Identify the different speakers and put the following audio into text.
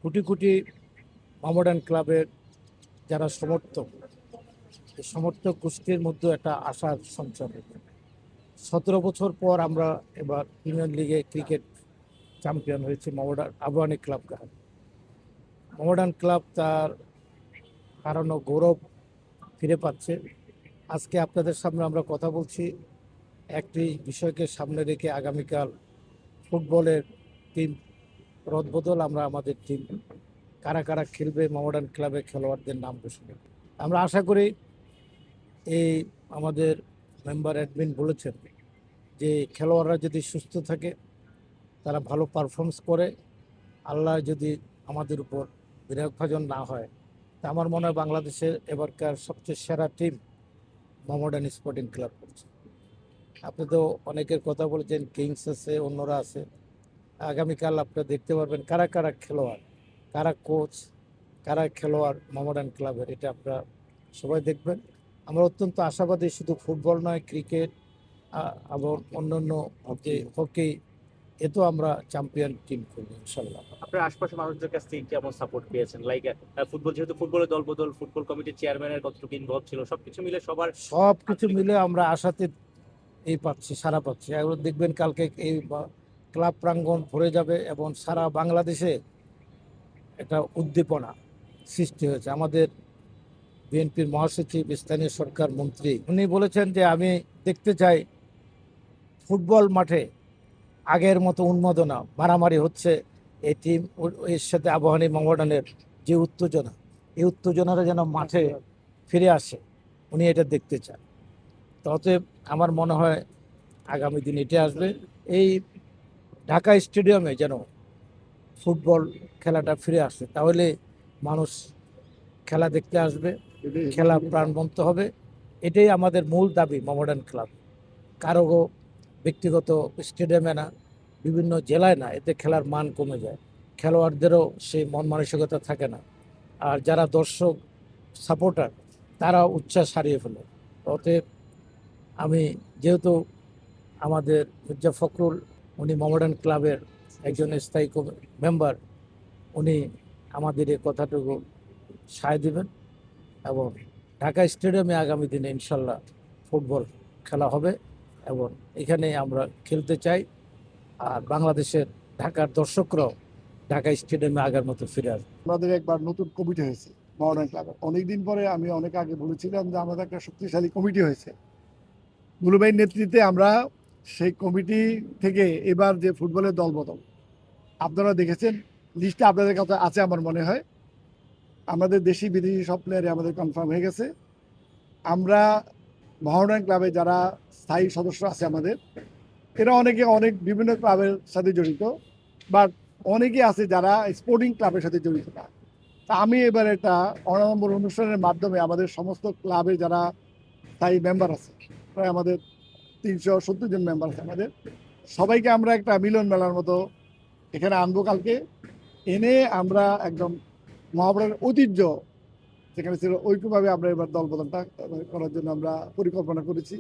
Speaker 1: কোটি কোটি মোহামেডান ক্লাবের যারা সমর্থক, এই সমর্থক গোষ্ঠীর মধ্যে একটা আশার সঞ্চার হয়েছে। 17 বছর পর আমরা এবার প্রিমিয়ার লিগে ক্রিকেট চ্যাম্পিয়ন হয়েছে মোহামেডান আবাহনী ক্লাব। মোহামেডান ক্লাব তার হারানো গৌরব ফিরে পাচ্ছে। আজকে আপনাদের সামনে আমরা কথা বলছি একটি বিষয়কে সামনে রেখে, আগামীকাল ফুটবলের টিম রদবদল। আমরা আমাদের টিম কারা কারা খেলবে মোহামেডান ক্লাবের খেলোয়াড়দের নাম ঘোষণা। আমরা আশা করি এই আমাদের মেম্বার অ্যাডমিন বলেছেন যে খেলোয়াড়রা যদি সুস্থ থাকে, তারা ভালো পারফরমেন্স করে, আল্লাহ যদি আমাদের উপর বিরাগভাজন না হয়, তা আমার মনে হয় বাংলাদেশের এবারকার সবচেয়ে সেরা টিম মোহামেডান স্পোর্টিং ক্লাব করছে। আপনি তো অনেকের কথা বলেছেন, কিংস আছে, অন্যরা আছে। আগামীকাল আপনারা দেখতে পারবেন কারা কারা খেলোয়াড়, কারা কোচ, কারা খেলোয়াড় মোহামেডান ক্লাবের, এটা আপনারা সবাই দেখবেন। আমরা অত্যন্ত আশাবাদী, শুধু ফুটবল নয়, ক্রিকেট এবং অন্যান্য যে হকি, এতো আমরা চ্যাম্পিয়ন টিম করবো ইনশাল্লাহ।
Speaker 2: আপনার আশপাশের মানুষদের কাছ থেকে কেমন সাপোর্ট পেয়েছেন? লাইক ফুটবল, যেহেতু ফুটবলের দলবদল, ফুটবল কমিটির চেয়ারম্যানের কতটুকু ইনভলভ ছিল, সবকিছু মিলে
Speaker 1: সব কিছু মিলে আমরা আশাতে পাচ্ছি, সারা পাচ্ছি। এবার দেখবেন কালকে এই ক্লাব প্রাঙ্গণ ভরে যাবে এবং সারা বাংলাদেশে একটা উদ্দীপনা সৃষ্টি হয়েছে। আমাদের বিএনপির মহাসচিব, স্থানীয় সরকার মন্ত্রী, উনি বলেছেন যে আমি দেখতে চাই ফুটবল মাঠে আগের মতো উন্মাদনা, মারামারি হচ্ছে এই টিম এর সাথে আবাহনী মোহামেডানের যে উত্তেজনা, এই উত্তেজনাটা যেন মাঠে ফিরে আসে, উনি এটা দেখতে চান। তো অতএব আমার মনে হয় আগামী দিন এটা আসবে, এই ঢাকা স্টেডিয়ামে যেন ফুটবল খেলাটা ফিরে আসে, তাহলে মানুষ খেলা দেখতে আসবে, খেলা প্রাণবন্ত হবে। এটাই আমাদের মূল দাবি মোহামেডান ক্লাব। কারো ব্যক্তিগত স্টেডিয়ামে না, বিভিন্ন জেলায় না, এতে খেলার মান কমে যায়, খেলোয়াড়দেরও সেই মন মানসিকতা থাকে না, আর যারা দর্শক সাপোর্টার তারা উচ্ছ্বাস হারিয়ে ফেলে। অতএব আমি, যেহেতু আমাদের মির্জা ফখরুল, উনি মোহামেডান ক্লাবের একজন স্থায়ী মেম্বার, উনি আমাদের এই কথাটুকু সায় দেবেন এবং ঢাকা স্টেডিয়ামে আগামী দিনে ইনশাল্লাহ ফুটবল খেলা হবে এবং এখানে আমরা খেলতে চাই। আর বাংলাদেশের ঢাকার দর্শকরাও ঢাকা স্টেডিয়ামে আগের মতো ফিরে আসবে।
Speaker 3: আমাদের একবার নতুন কমিটি হয়েছে মোহামেডান ক্লাবের। অনেকদিন পরে, আমি অনেক আগে বলেছিলাম যে আমাদের একটা শক্তিশালী কমিটি হয়েছে। দুলুভাইয়ের নেতৃত্বে আমরা সেই কমিটি থেকে এবার যে ফুটবলের দলবদল আপনারা দেখেছেন, লিস্টটা আপনাদের কাছে আছে আমার মনে হয়। আমাদের দেশি বিদেশি সব প্লেয়ারে আমাদের কনফার্ম হয়ে গেছে। আমরা মোহামেডান ক্লাবে যারা স্থায়ী সদস্য আছে আমাদের, এরা অনেকে অনেক বিভিন্ন ক্লাবের সাথে জড়িত, বাট অনেকে আছে যারা স্পোর্টিং ক্লাবের সাথে জড়িত না। তা আমি এবার একটা অনম্বর অনুষ্ঠানের মাধ্যমে আমাদের সমস্ত ক্লাবে যারা স্থায়ী মেম্বার আছে, প্রায় আমাদের 370 জন মেম্বার আছে আমাদের, সবাইকে আমরা একটা মিলন মেলার মতো এখানে আনবো কালকে। এনে আমরা একদম মহাভারতের ঐতিহ্য যেখানে ছিল, ওইভাবে আমরা এবার দল বদলটা করার জন্য আমরা পরিকল্পনা করেছি।